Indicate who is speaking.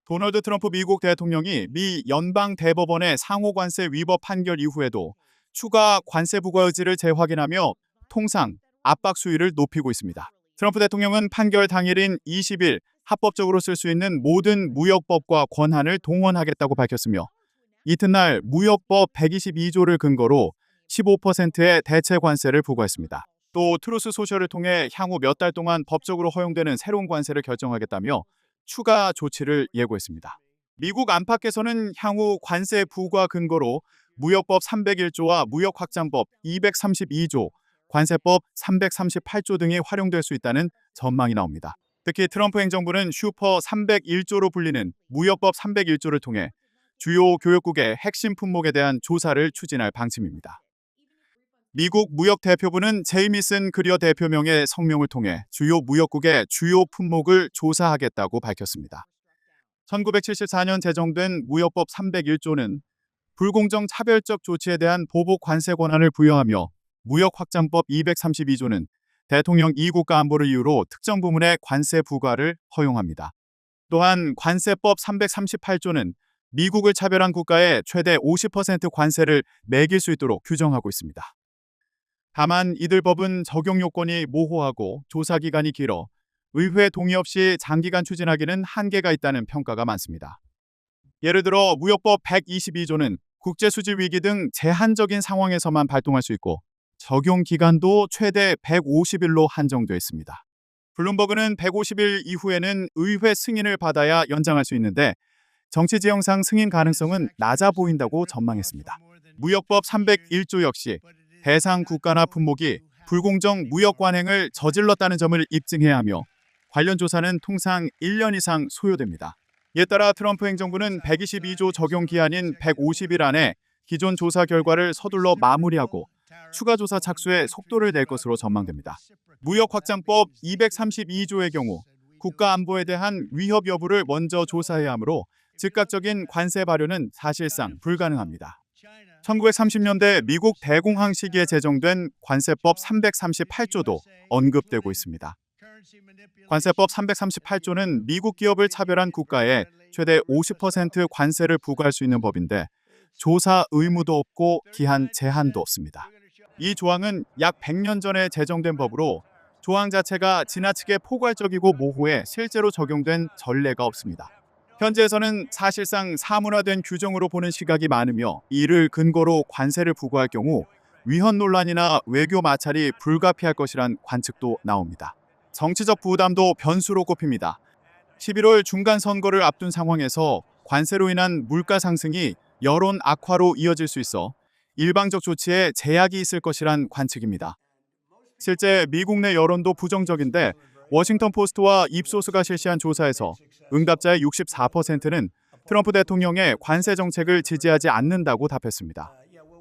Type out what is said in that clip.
Speaker 1: 도널드 트럼프 미국 대통령이 미 연방 대법원의 상호 관세 위법 판결 이후에도 추가 관세 부과 의지를 재확인하며 통상 압박 수위를 높이고 있습니다. 트럼프 대통령은 판결 당일인 20일 합법적으로 쓸 수 있는 모든 무역법과 권한을 동원하겠다고 밝혔으며 이튿날 무역법 122조를 근거로 15%의 대체 관세를 부과했습니다. 또 트루스 소셜을 통해 향후 몇 달 동안 법적으로 허용되는 새로운 관세를 결정하겠다며 추가 조치를 예고했습니다. 미국 안팎에서는 향후 관세 부과 근거로 무역법 301조와 무역확장법 232조, 관세법 338조 등이 활용될 수 있다는 전망이 나옵니다. 특히 트럼프 행정부는 슈퍼 301조로 불리는 무역법 301조를 통해 주요 교역국의 핵심 품목에 대한 조사를 추진할 방침입니다. 미국 무역대표부는 제이미슨 그리어 대표명의 성명을 통해 주요 무역국의 주요 품목을 조사하겠다고 밝혔습니다. 1974년 제정된 무역법 301조는 불공정 차별적 조치에 대한 보복 관세 권한을 부여하며 무역확장법 232조는 대통령 이국가 안보를 이유로 특정 부문의 관세 부과를 허용합니다. 또한 관세법 338조는 미국을 차별한 국가에 최대 50% 관세를 매길 수 있도록 규정하고 있습니다. 다만 이들 법은 적용 요건이 모호하고 조사 기간이 길어 의회 동의 없이 장기간 추진하기는 한계가 있다는 평가가 많습니다. 예를 들어 무역법 122조는 국제수지 위기 등 제한적인 상황에서만 발동할 수 있고 적용 기간도 최대 150일로 한정되어 있습니다. 블룸버그는 150일 이후에는 의회 승인을 받아야 연장할 수 있는데 정치 지형상 승인 가능성은 낮아 보인다고 전망했습니다. 무역법 301조 역시 대상 국가나 품목이 불공정 무역 관행을 저질렀다는 점을 입증해야 하며 관련 조사는 통상 1년 이상 소요됩니다. 이에 따라 트럼프 행정부는 122조 적용 기한인 150일 안에 기존 조사 결과를 서둘러 마무리하고 추가 조사 착수에 속도를 낼 것으로 전망됩니다. 무역확장법 232조의 경우 국가 안보에 대한 위협 여부를 먼저 조사해야 하므로 즉각적인 관세 발효는 사실상 불가능합니다. 1930년대 미국 대공황 시기에 제정된 관세법 338조도 언급되고 있습니다. 관세법 338조는 미국 기업을 차별한 국가에 최대 50% 관세를 부과할 수 있는 법인데 조사 의무도 없고 기한 제한도 없습니다. 이 조항은 약 100년 전에 제정된 법으로 조항 자체가 지나치게 포괄적이고 모호해 실제로 적용된 전례가 없습니다. 현지에서는 사실상 사문화된 규정으로 보는 시각이 많으며 이를 근거로 관세를 부과할 경우 위헌 논란이나 외교 마찰이 불가피할 것이란 관측도 나옵니다. 정치적 부담도 변수로 꼽힙니다. 11월 중간 선거를 앞둔 상황에서 관세로 인한 물가 상승이 여론 악화로 이어질 수 있어 일방적 조치에 제약이 있을 것이란 관측입니다. 실제 미국 내 여론도 부정적인데 워싱턴 포스트와 입소스가 실시한 조사에서 응답자의 64%는 트럼프 대통령의 관세 정책을 지지하지 않는다고 답했습니다.